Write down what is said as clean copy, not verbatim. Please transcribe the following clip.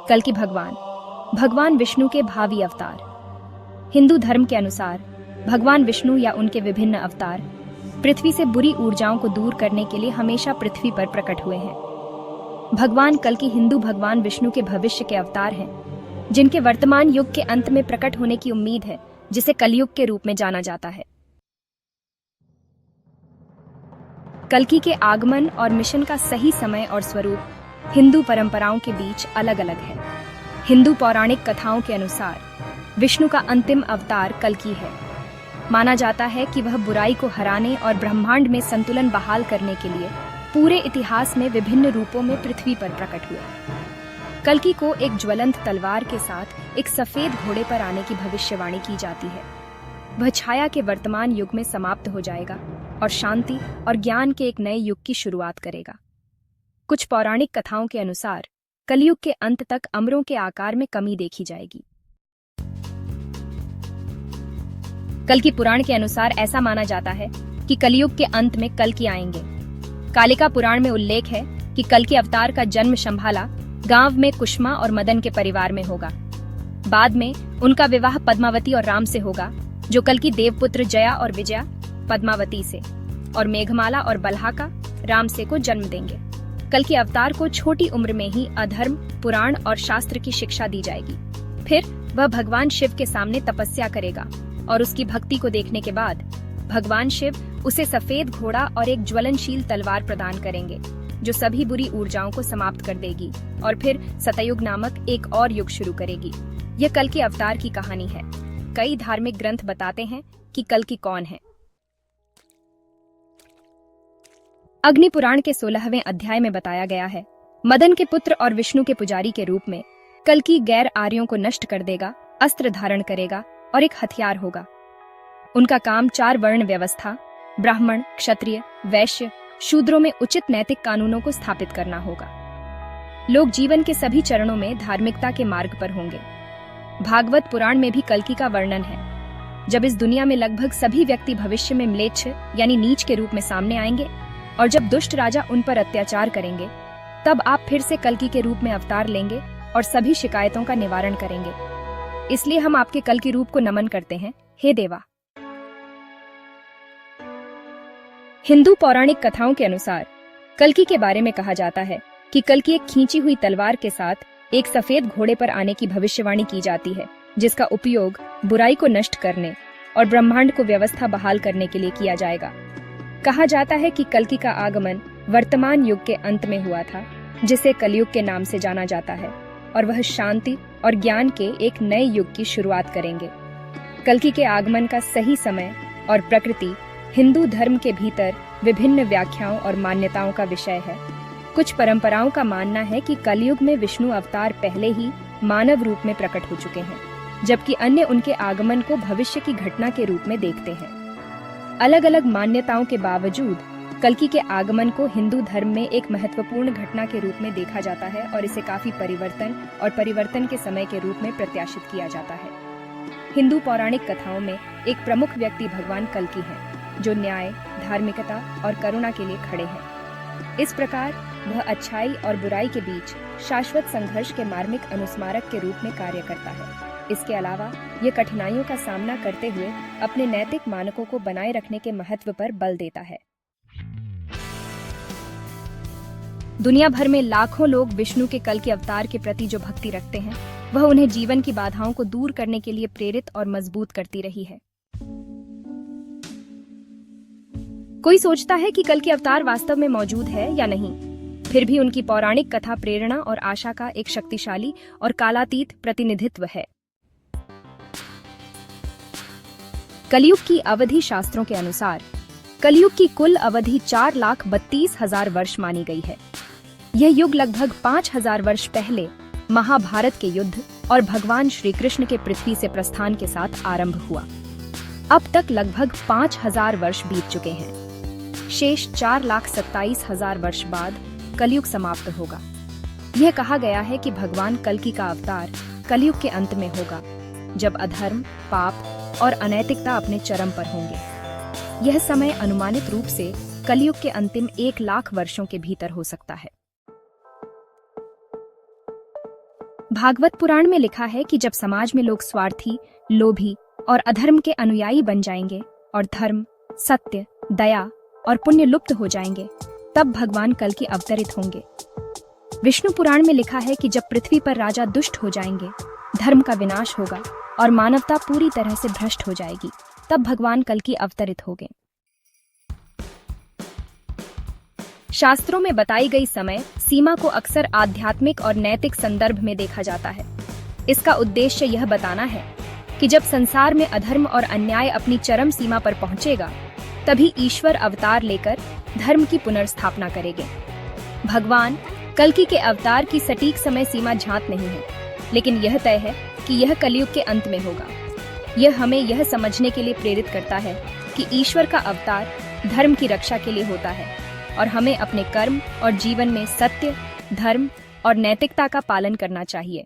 कल्कि भगवान भगवान विष्णु के भावी अवतार। हिंदू धर्म के अनुसार भगवान विष्णु या उनके विभिन्न अवतार पृथ्वी से बुरी ऊर्जाओं को दूर करने के लिए हमेशा पृथ्वी पर प्रकट हुए हैं। भगवान कल्कि हिंदू भगवान विष्णु के भविष्य के अवतार हैं, जिनके वर्तमान युग के अंत में प्रकट होने की उम्मीद है, जिसे कलयुग के रूप में जाना जाता है। कल्कि के आगमन और मिशन का सही समय और स्वरूप हिंदू परंपराओं के बीच अलग अलग है। हिंदू पौराणिक कथाओं के अनुसार विष्णु का अंतिम अवतार कल्कि है। माना जाता है कि वह बुराई को हराने और ब्रह्मांड में संतुलन बहाल करने के लिए पूरे इतिहास में विभिन्न रूपों में पृथ्वी पर प्रकट हुए। कल्कि को एक ज्वलंत तलवार के साथ एक सफेद घोड़े पर आने की भविष्यवाणी की जाती है। वह छाया के वर्तमान युग में समाप्त हो जाएगा और शांति और ज्ञान के एक नए युग की शुरुआत करेगा। कुछ पौराणिक कथाओं के अनुसार कलयुग के अंत तक अमरों के आकार में कमी देखी जाएगी। कल्कि पुराण के अनुसार ऐसा माना जाता है कि कलयुग के अंत में कल्कि आएंगे। कालिका पुराण में उल्लेख है कि कल्कि अवतार का जन्म शंभाला गांव में कुष्मा और मदन के परिवार में होगा। बाद में उनका विवाह पद्मावती और राम से होगा, जो कल्कि देवपुत्र जया और विजया पद्मावती से और मेघमाला और बल्हाका राम से को जन्म देंगे। कल्कि अवतार को छोटी उम्र में ही अधर्म, पुराण और शास्त्र की शिक्षा दी जाएगी। फिर वह भगवान शिव के सामने तपस्या करेगा और उसकी भक्ति को देखने के बाद भगवान शिव उसे सफेद घोड़ा और एक ज्वलनशील तलवार प्रदान करेंगे, जो सभी बुरी ऊर्जाओं को समाप्त कर देगी और फिर सतयुग नामक एक और युग शुरू करेगी। यह कल्कि अवतार की कहानी है। कई धार्मिक ग्रंथ बताते हैं कि कल्कि कौन है। अग्नि पुराण के 16वें अध्याय में बताया गया है, मदन के पुत्र और विष्णु के पुजारी के रूप में कल्कि गैर आर्यों को नष्ट कर देगा, अस्त्र धारण करेगा और एक हथियार होगा। उनका काम 4 वर्ण व्यवस्था, ब्राह्मण, क्षत्रिय, वैश्य, शूद्रों में उचित नैतिक कानूनों को स्थापित करना होगा। लोग जीवन के सभी चरणों में धार्मिकता के मार्ग पर होंगे। भागवत पुराण में भी कल्कि का वर्णन है। जब इस दुनिया में लगभग सभी व्यक्ति भविष्य में म्लेच्छ यानी नीच के रूप में सामने आएंगे और जब दुष्ट राजा उन पर अत्याचार करेंगे, तब आप फिर से कल्कि के रूप में अवतार लेंगे और सभी शिकायतों का निवारण करेंगे। इसलिए हम आपके कल्कि रूप को नमन करते हैं, हे देवा। हिंदू पौराणिक कथाओं के अनुसार कल्कि के बारे में कहा जाता है कि कल्कि एक खींची हुई तलवार के साथ एक सफेद घोड़े पर आने की भविष्यवाणी की जाती है, जिसका उपयोग बुराई को नष्ट करने और ब्रह्मांड को व्यवस्था बहाल करने के लिए किया जाएगा। कहा जाता है कि कल्कि का आगमन वर्तमान युग के अंत में हुआ था, जिसे कलयुग के नाम से जाना जाता है, और वह शांति और ज्ञान के एक नए युग की शुरुआत करेंगे। कल्कि के आगमन का सही समय और प्रकृति हिंदू धर्म के भीतर विभिन्न व्याख्याओं और मान्यताओं का विषय है। कुछ परंपराओं का मानना है कि कलयुग में विष्णु अवतार पहले ही मानव रूप में प्रकट हो चुके हैं, जबकि अन्य उनके आगमन को भविष्य की घटना के रूप में देखते हैं। अलग अलग मान्यताओं के बावजूद कल्कि के आगमन को हिंदू धर्म में एक महत्वपूर्ण घटना के रूप में देखा जाता है और इसे काफी परिवर्तन के समय के रूप में प्रत्याशित किया जाता है। हिंदू पौराणिक कथाओं में एक प्रमुख व्यक्ति भगवान कल्कि हैं, जो न्याय, धार्मिकता और करुणा के लिए खड़े हैं। इस प्रकार वह अच्छाई और बुराई के बीच शाश्वत संघर्ष के मार्मिक अनुस्मारक के रूप में कार्य करता है। इसके अलावा यह कठिनाइयों का सामना करते हुए अपने नैतिक मानकों को बनाए रखने के महत्व पर बल देता है। दुनिया भर में लाखों लोग विष्णु के कल्कि अवतार के प्रति जो भक्ति रखते हैं, वह उन्हें जीवन की बाधाओं को दूर करने के लिए प्रेरित और मजबूत करती रही है। कोई सोचता है कि कल्कि अवतार वास्तव में मौजूद है या नहीं, फिर भी उनकी पौराणिक कथा प्रेरणा और आशा का एक शक्तिशाली और कालातीत प्रतिनिधित्व है। कलयुग की अवधि शास्त्रों के अनुसार कलयुग की कुल अवधि 4,32,000 वर्ष मानी गई है। यह युग लगभग 5,000 वर्ष पहले महाभारत के युद्ध और भगवान श्री कृष्ण के पृथ्वी से प्रस्थान के साथ आरंभ हुआ। अब तक लगभग 5,000 वर्ष बीत चुके हैं। शेष 4,27,000 वर्ष बाद कलयुग समाप्त होगा। यह कहा गया है कि भगवान कल्कि का अवतार कलयुग के अंत में होगा, जब अधर्म, पाप और अनैतिकता अपने चरम पर होंगे। यह समय अनुमानित रूप से कलयुग के अंतिम 1,00,000 वर्षों के भीतर हो सकता है। भागवत पुराण में लिखा है कि जब समाज में लोग स्वार्थी, लोभी और अधर्म के अनुयायी बन जाएंगे और धर्म, सत्य, दया और पुण्य लुप्त हो जाएंगे, तब भगवान कल्कि अवतरित होंगे। विष्णु पुराण में लिखा है कि जब पृथ्वी पर राजा दुष्ट हो जाएंगे, धर्म का विनाश होगा और मानवता पूरी तरह से भ्रष्ट हो जाएगी, तब भगवान कल्कि अवतरित होंगे। शास्त्रों में बताई गई समय सीमा को अक्सर आध्यात्मिक और नैतिक संदर्भ में देखा जाता है। इसका उद्देश्य यह बताना है कि जब संसार में अधर्म और अन्याय अपनी चरम सीमा पर पहुंचेगा, तभी ईश्वर अवतार लेकर धर्म की पुनर्स्थापना करेंगे। भगवान कल्कि के अवतार की सटीक समय सीमा ज्ञात नहीं है, लेकिन यह तय है कि यह कलयुग के अंत में होगा। यह हमें यह समझने के लिए प्रेरित करता है कि ईश्वर का अवतार धर्म की रक्षा के लिए होता है और हमें अपने कर्म और जीवन में सत्य, धर्म और नैतिकता का पालन करना चाहिए।